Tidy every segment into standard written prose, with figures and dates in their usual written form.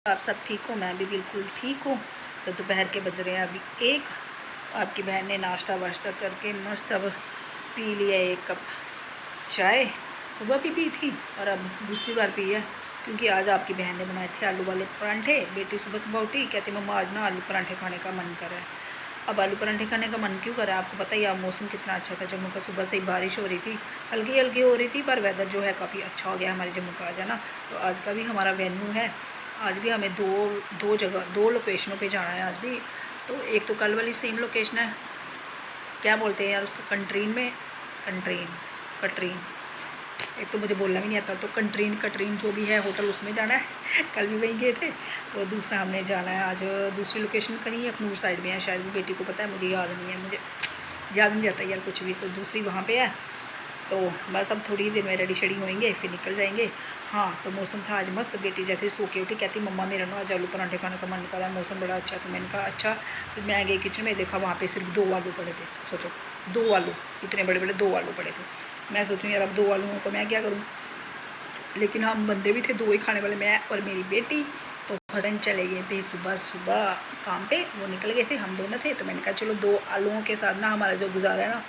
आप सब ठीक हो? मैं भी बिल्कुल ठीक हूँ। तो दोपहर के बज रहे हैं अभी 1। आपकी बहन ने नाश्ता वाश्ता करके मस्त अब पी लिया 1 कप चाय। सुबह भी पी थी और अब दूसरी बार पी है, क्योंकि आज आपकी बहन ने बनाए थे आलू वाले परांठे। बेटी सुबह सुबह उठी, कहती मम्मा आज ना आलू परांठे खाने का मन कर रहा है। अब आलू परांठे खाने का मन क्यों कर रहा है? आपको पता ही है मौसम कितना अच्छा था जम्मू का। सुबह से ही बारिश हो रही थी, हल्की हल्की हो रही थी, पर वेदर जो है काफ़ी अच्छा हो गया हमारे जम्मू का आज, है ना। तो आज का भी हमारा वेन्यू है। आज भी हमें दो जगह 2 लोकेशनों पे जाना है आज भी। तो एक तो कल वाली सेम लोकेशन है, क्या बोलते हैं यार उसको, कटरीन। एक तो मुझे बोलना भी नहीं आता, तो कटरीन जो भी है होटल, उसमें जाना है। कल भी वहीं गए थे। तो दूसरा हमने जाना है आज दूसरी लोकेशन, कहीं अखनूर साइड में है शायद, बेटी को पता है, मुझे याद नहीं है, मुझे याद नहीं रहता यार कुछ भी। तो दूसरी वहाँ पे है। तो बस अब थोड़ी ही देर में रेडी शेडी होएंगे, फिर निकल जाएंगे। हाँ, तो मौसम था आज मस्त। बेटी जैसे ही सो के उठी, कहती मम्मा मेरा ना आज आलू परांठे खाने का मन कर रहा है, मौसम बड़ा अच्छा है। तो मैंने कहा अच्छा। तो मैं गई किचन में, देखा वहाँ पे सिर्फ 2 आलू पड़े थे। सोचो 2 आलू, इतने बड़े बड़े 2 आलू पड़े थे। मैं सोचूँ यार अब 2 आलूओं को मैं क्या करूँ, लेकिन हम बंदे भी थे 2 ही खाने वाले, मैं और मेरी बेटी। तो हस्बैंड चले गए थे सुबह सुबह काम पे, वो निकल गए थे, हम दोनों थे। तो मैंने कहा चलो 2 आलूओं के साथ ना हमारा जो गुजारा है ना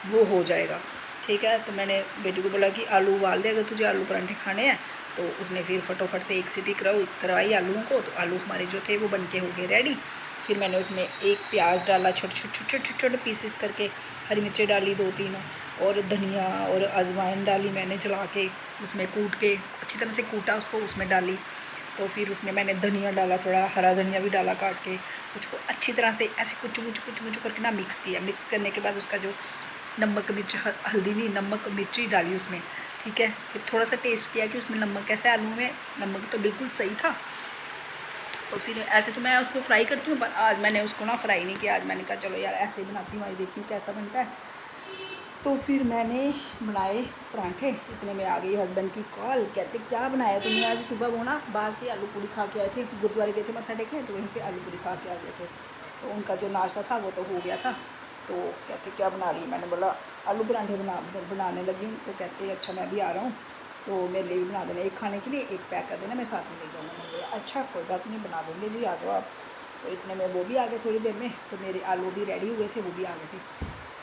वो हो जाएगा, ठीक है। तो मैंने बेटी को बोला कि आलू उबाल दे अगर तुझे आलू परांठे खाने हैं। तो उसने फिर फटोफट से 1 सीटी करवाई आलूओं को। तो आलू हमारे जो थे वो बन के हो गए रेडी। फिर मैंने उसमें 1 प्याज डाला छोटे पीसेस करके, हरी मिर्चें डाली 2-3, और धनिया और अजवाइन डाली मैंने जला के, उसमें कूट के अच्छी तरह से कूटा उसको, उसमें डाली। तो फिर उसमें मैंने धनिया डाला, थोड़ा हरा धनिया भी डाला काट के। उसको अच्छी तरह से ऐसे कुछ करके ना मिक्स किया। मिक्स करने के बाद उसका जो नमक मिर्च, हल्दी नहीं, नमक मिर्ची डाली उसमें, ठीक है। फिर थोड़ा सा टेस्ट किया कि उसमें नमक कैसा है, आलू में नमक तो बिल्कुल सही था। तो फिर ऐसे तो मैं उसको फ्राई करती हूँ, पर आज मैंने उसको ना फ्राई नहीं किया। आज मैंने कहा चलो यार ऐसे ही बनाती हूँ, आज देखती हूँ कैसा बनता है। तो फिर मैंने बनाए परांठे। इतने में आ गई हस्बैंड की कॉल, कहते क्या बनाया तुमने आज? सुबह वो ना बाहर से आलू पूड़ी खा के आए थे, गुरुद्वारे गए थे मत्था टेकने, तो वहीं से आलू पूड़ी खा के आ गए थे। तो उनका जो नाश्ता था वो तो हो गया था। तो कहते क्या बना रही है? मैंने बोला आलू परांठे बनाने लगी हूँ। तो कहते अच्छा मैं भी आ रहा हूँ, तो मेरे लिए भी बना देना, 1 खाने के लिए 1 पैक कर देना, मैं साथ में ले जाऊँगा। मैंने बोला अच्छा कोई बात नहीं, बना देंगे जी, आ जाओ आप। तो इतने में वो भी आ गए थोड़ी देर में। तो मेरे आलू भी रेडी हुए थे, वो भी आ गए थे।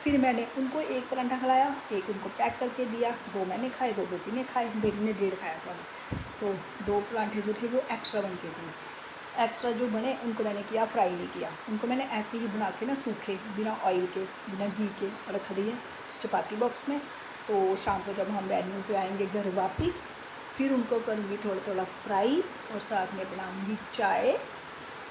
फिर मैंने उनको 1 परांठा खिलाया, 1 उनको पैक करके दिया, 2 मैंने खाए, 2 बेटी ने खाए, बेटी ने 1.5 खाया सॉरी। तो 2 परांठे जो थे वो एक्स्ट्रा बन के थे। एक्स्ट्रा जो बने उनको मैंने किया, फ्राई नहीं किया। उनको मैंने ऐसे ही बना के ना सूखे, बिना ऑयल के, बिना घी के रख दिए चपाती बॉक्स में। तो शाम को जब हम वेन्यू से आएंगे घर वापस, फिर उनको करूँगी थोड़ा थोड़ा फ्राई, और साथ में बनाऊँगी चाय।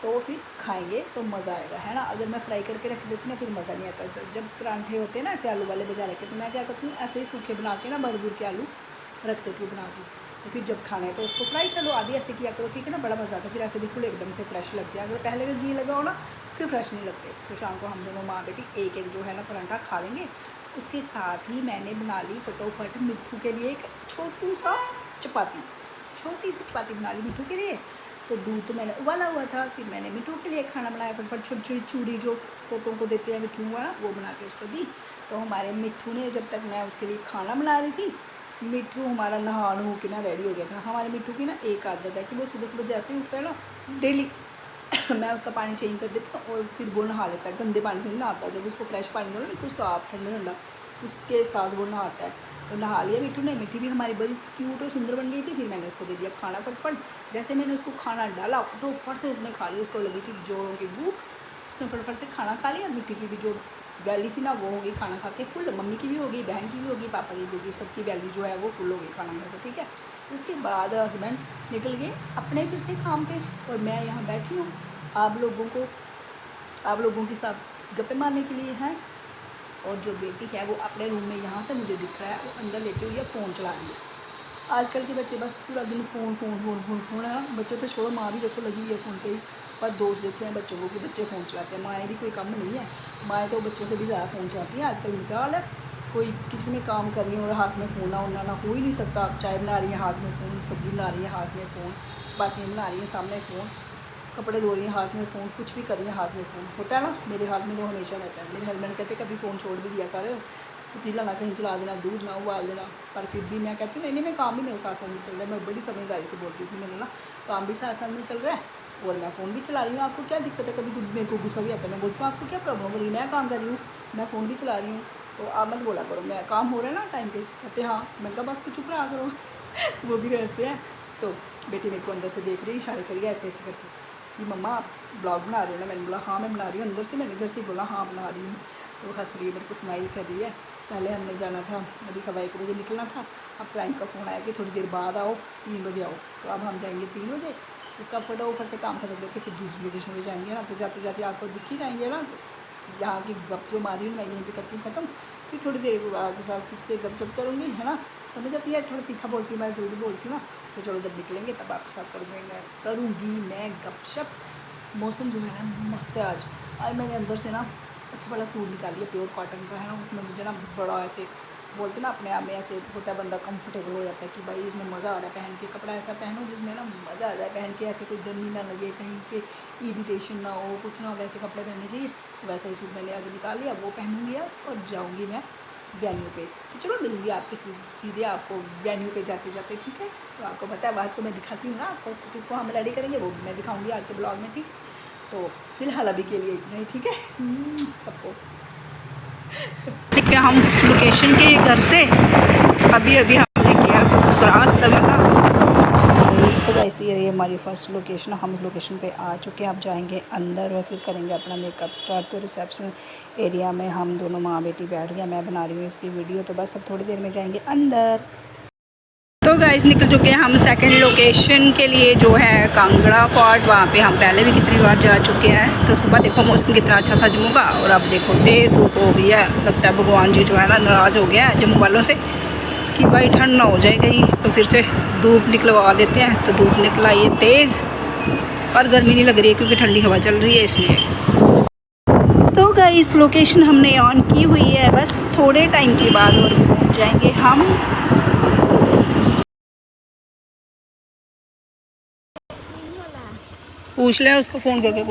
तो फिर खाएंगे तो मज़ा आएगा, है ना। अगर मैं फ्राई करके रख देती ना फिर मज़ा नहीं आता। तो जब परांठे होते हैं ना ऐसे आलू वाले बाजार के, तो मैं क्या करती हूँ ऐसे ही सूखे बना के ना भर के आलू रख देती हूँ बना के। तो फिर जब खाना है तो उसको फ्राई कर लो, आधी ऐसे किया करो, ठीक है ना, बड़ा मज़ा आता है। फिर ऐसे बिल्कुल एकदम से फ्रेश लगते हैं। अगर पहले का घी लगा हो ना फिर फ्रेश नहीं लगते। तो शाम को हम दोनों माँ बेटी 1 जो है ना परांठा खा लेंगे। उसके साथ ही मैंने बना ली फटोफट मिट्ठू के लिए एक छोटी सी चपाती बना ली मिट्ठू के लिए। तो दूध तो मैंने उबाला हुआ था, फिर मैंने मिट्ठू के लिए खाना बनाया फटफट, छोटी छोटी चूड़ी जो तोतों को देते हैं मिट्ठू वाला, वो बना के उसको दी। तो हमारे मिट्ठू ने, जब तक मैं उसके लिए खाना बना रही थी, मिट्ठू हमारा नहा नहू के ना रेडी हो गया था। हमारे मिट्ठू की ना एक आदत है कि वो सुबह सुबह जैसे ही उठता है ना डेली मैं उसका पानी चेंज कर देती हूँ और फिर वो नहा लेता है। गंदे पानी से नहीं नहाता, जब उसको फ्रेश पानी दो ना बिल्कुल साफ़ ठंडा ठंडा, उसके साथ वो नहाता है। तो नहा लिया मिट्ठू ने। मिट्टी भी हमारी बड़ी क्यूट और सुंदर बन गई थी। फिर मैंने उसको दे दिया खाना फटफट। जैसे मैंने उसको खाना डाला फटोफट से उसने खा लिया। उसको लगी थी जोरों की भूख, उसने फटफट से खाना खा लिया। मिट्टी की भी जो वैली थी ना वो हो गई खाना खा के फुल। मम्मी की भी हो गई, बहन की भी होगी, पापा की भी होगी, सबकी वैली जो है वो फुल हो गई खाना खा के, ठीक है। उसके बाद हस्बैंड निकल गए अपने फिर से काम पे, और मैं यहाँ बैठी हूँ आप लोगों के साथ गप्पे मारने के लिए हैं। और जो बेटी है वो अपने रूम में, यहाँ से मुझे दिख रहा है, वो अंदर लेटी हुई है, फ़ोन चला रही है। आजकल के बच्चे बस पूरा दिन फ़ोन है ना। बच्चों तो छोड़ो, माँ भी देखो लगी हुई है फ़ोन पे ही, पर दोष देते हैं बच्चों को कि बच्चे फ़ोन चलाते हैं। माएँ भी कोई कम नहीं है, माएँ तो बच्चों से भी ज़्यादा फ़ोन चलाती हैं आजकल। उनका हाल है, कोई किचन में काम कर रही है और हाथ में फ़ोन ना हो ही नहीं सकता। चाय बना रही है हाथ में फ़ोन, सब्ज़ी बना रही है हाथ में फ़ोन, चपातियाँ बना रही हैं सामने फ़ोन, कपड़े धो रही हैं हाथ में फ़ोन, कुछ भी कर रही हैं हाथ में फ़ोन। होता है ना, मेरे हाथ में तो हमेशा रहता है। मेरे हस्बैंड कहते कभी फ़ोन छोड़ भी दिया कर, पतीला ना कहीं चला देना, दूध ना उबाल देना। पर फिर भी मैं कहती हूँ नहीं नहीं, मैं काम भी मेरे साथ साथ में चल रहा है। मैं बड़ी समझदारी से बोलती हूँ कि मेरा ना काम भी साथ साथ में चल रहा है और मैं फ़ोन भी चला रही हूँ। आपको क्या दिक्कत है? कभी मेरे को गुस्सा भी आता है, मैं बोलती हूँ आपको क्या प्रॉब्लम हो रही है? मैं काम कर रही हूँ, मैं फ़ोन भी चला रही हूँ, तो आप मत बोला करो मैं काम हो रहा है ना टाइम पे। कहते हाँ, मैं कहा बस कुछ चुप रहा करो। वो भी रहते हैं। तो बेटी मेरे को अंदर से देख रही, इशारे करिए ऐसे ऐसे करके कि मम्मा आप ब्लॉग बना रही हो ना? मैंने बोला हाँ मैं बना रही हूँ अंदर से। मैंने इधर से बोला हाँ बना रही हूँ। तो हंस रही है, मेरे को स्माइल कर रही है। पहले हमने जाना था, अभी 1:15 बजे निकलना था। अब क्लाइंट का फ़ोन आया कि थोड़ी देर बाद आओ, 3 बजे आओ। तो अब हम जाएंगे 3 बजे। इसका फटाफट से काम खत्म करके फिर दूसरी लोकेशन पे जाएंगे ना। तो जाते जाते आपको दिख ही जाएंगे ना, तो यहाँ की गप जो मारी हूँ मैं यहीं पे करती हूँ ख़त्म। फिर थोड़ी देर के साथ फिर से गपशप करूँगी, है ना? समझ आती है, थोड़ा तीखा बोलती हूँ मैं, जल्दी बोलती हूँ ना। तो चलो जब निकलेंगे तब आपके साथ करूँगी मैं गपशप। मौसम जो है ना मस्त है आज मैंने अंदर से ना अच्छा वाला सूट निकाल लिया, प्योर कॉटन का है ना। उसमें मुझे ना बड़ा ऐसे बोलते ना अपने आप में ऐसे होता है, बंदा कंफर्टेबल हो जाता है कि भाई इसमें मज़ा आ रहा है पहन के। कपड़ा ऐसा पहनो जिसमें ना मज़ा आ जाए पहन के, ऐसे कोई गर्मी ना लगे, कहीं पे इरिटेशन ना हो, कुछ ना हो, वैसे कपड़े पहनने चाहिए। तो वैसा ही सूट मैंने आज निकाल लिया, वो पहनूंगी अब और जाऊँगी मैं वेन्यू पे। तो चलो मिलूँगी आपके सीधे आपको वेन्यू पे जाते जाते, ठीक है? तो आपको पता है बात को मैं दिखाती हूँ ना आपको, किसको हम रेडी करेंगे वो भी मैं दिखाऊँगी आज के ब्लॉग में, ठीक है? तो फिलहाल अभी के लिए इतना ही, ठीक है? सबको ठीक है। हम उस लोकेशन के घर से अभी अभी हमने किया क्रॉस तमिलना। तो वैसे ये हमारी फर्स्ट लोकेशन, हम उस लोकेशन पे आ चुके हैं। अब जाएंगे अंदर और फिर करेंगे अपना मेकअप स्टार्ट। तो रिसेप्शन एरिया में हम दोनों माँ बेटी बैठ गया, मैं बना रही हूँ इसकी वीडियो। तो बस अब थोड़ी देर में जाएंगे अंदर। तो गाइस निकल चुके हैं हम सेकंड लोकेशन के लिए, जो है कांगड़ा फोर्ट। वहाँ पे हम पहले भी कितनी बार जा चुके हैं। तो सुबह देखो मौसम कितना अच्छा था जम्मू का, और अब देखो तेज़ धूप हो गई है। लगता है भगवान जी जो है ना नाराज़ हो गया है जम्मू वालों से कि भाई ठंड ना हो जाए कहीं, तो फिर से धूप निकलवा देते हैं। तो धूप निकला ये तेज़, और गर्मी नहीं लग रही है क्योंकि ठंडी हवा चल रही है इसलिए। तो गाइस लोकेशन हमने ऑन की हुई है, बस थोड़े टाइम के बाद और पहुँच जाएंगे हम। पूछ लें उसको फ़ोन करके।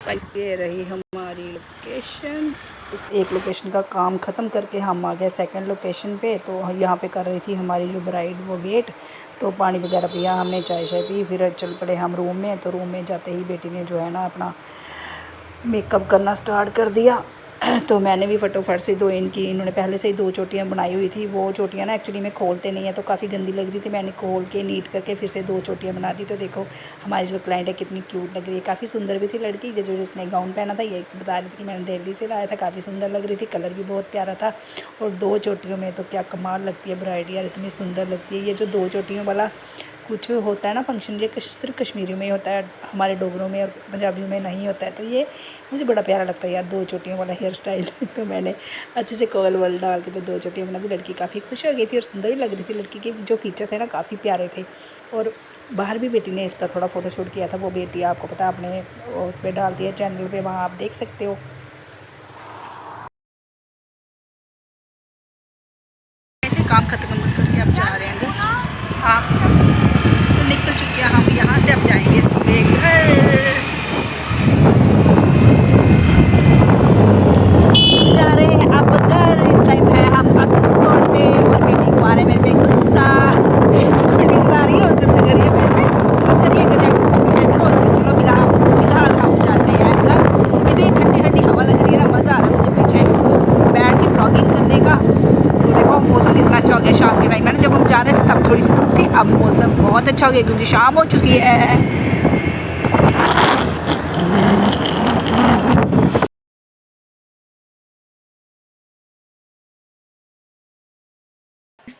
बस ये रही हमारी लोकेशन। इस एक लोकेशन का काम ख़त्म करके हम आ गए सेकंड लोकेशन पे। तो यहाँ पे कर रही थी हमारी जो ब्राइड वो वेट। तो पानी वगैरह पिया हमने, चाय शाय पी, फिर चल पड़े हम रूम में। तो रूम में जाते ही बेटी ने जो है ना अपना मेकअप करना स्टार्ट कर दिया। तो मैंने भी फटोफट से दो इनकी, इन्होंने पहले से ही 2 चोटियाँ बनाई हुई थी। वो चोटियाँ ना एक्चुअली में खोलते नहीं है, तो काफ़ी गंदी लग रही थी। मैंने खोल के नीट करके फिर से 2 चोटियाँ बना दी। तो देखो हमारी जो क्लाइंट है कितनी क्यूट लग रही है, काफ़ी सुंदर भी थी लड़की। जो जिसने गाउन पहना था ये बता रही थी कि मैंने दिल्ली से लाया था, काफ़ी सुंदर लग रही थी, कलर भी बहुत प्यारा था। और 2 चोटियों में तो क्या कमाल लगती है ब्राइड यार, इतनी सुंदर लगती है। ये जो 2 चोटियों वाला कुछ होता है ना फंक्शन, ये सिर्फ कश्मीरी में ही होता है, हमारे डोगरों में और पंजाबियों में नहीं होता है। तो ये मुझे बड़ा प्यारा लगता है यार 2 चोटियों वाला हेयर स्टाइल। तो मैंने अच्छे से कर्ल वर्ल डाल के तो 2 चोटियाँ बना दी। लड़की काफ़ी खुश हो गई थी और सुंदर भी लग रही थी। लड़की के जो फीचर थे ना काफ़ी प्यारे थे। और बाहर भी बेटी ने इसका थोड़ा फ़ोटोशूट किया था। वो बेटी आपको पता आपने उस पर डाल दिया चैनल पर, वहाँ आप देख सकते हो। काम खत्म करके अब जा रहे हैं हाँ, तो निकल चुके हैं हम यहाँ से। अब जाएंगे सीधे घर। जा रहे हैं अब घर। इस टाइम है हम अखनूर रोड पे और बेटी को आ रहे मेरे पे गुस्सा। स्कूटी चला रही है और गुस्सा कर रही है मेरे पे। अब करिए कि जाकर पूछूंगा इसको। तो चलो फिलहाल हम जाते हैं घर। इतनी ठंडी ठंडी हवा लग रही है ना, मज़ा आ रहा है मुझे पीछे बैठ के ब्लॉगिंग करने का। तो देखो मौसम कितना अच्छा हो गया शाम के टाइम है ना, जब हम जा रहे थे तब थोड़ी सी धूप थी, अब मौसम बहुत अच्छा हो गया क्योंकि शाम हो चुकी है।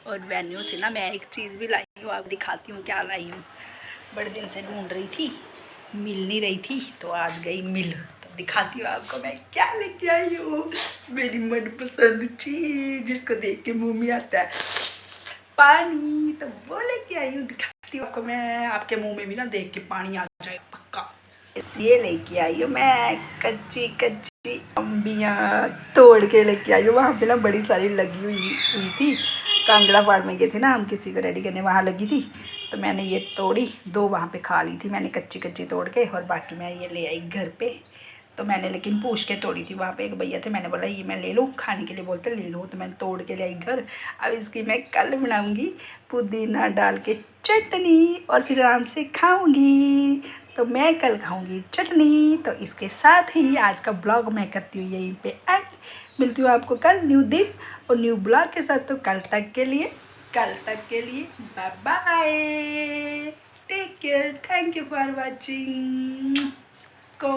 और वेन्यू से ना मैं एक चीज़ भी लाई हूँ, आप दिखाती हूँ क्या लाई हूँ। बड़े दिन से ढूंढ रही थी, मिल नहीं रही थी, तो आज गई मिल। तो दिखाती हूँ आपको मैं क्या लेके आई हूँ। मेरी मनपसंद चीज़ जिसको देख के मुंह में आता है पानी, तो वो लेके आई हूँ। दिखाती हूँ आपको मैं, आपके मुंह में भी ना देख के पानी आ जाए पक्का। ये लेके आई हूँ मैं कच्ची कच्ची अम्बियाँ तोड़ के लेके आई हूँ। वहाँ पे ना बड़ी सारी लगी हुई थी। कांगड़ा पार्क में गए थे ना हम किसी को रेडी करने, वहाँ लगी थी। तो मैंने ये तोड़ी, 2 वहाँ पे खा ली थी मैंने कच्ची कच्ची तोड़ के, और बाकी मैं ये ले आई घर पे। तो मैंने लेकिन पूछ के तोड़ी थी। वहाँ पे एक भैया थे, मैंने बोला ये मैं ले लूँ, खाने के लिए बोलते ले लो, तो मैंने तोड़ के ले आई घर। अब इसकी मैं कल बनाऊँगी पुदीना डाल के चटनी और फिर आराम से खाऊँगी। तो मैं कल खाऊँगी चटनी। तो इसके साथ ही आज का ब्लॉग मैं करती हूँ यहीं पे एंड। मिलती हूँ आपको कल न्यू दिन और न्यू ब्लॉग के साथ। तो कल तक के लिए bye bye, take care, thank you for watching को।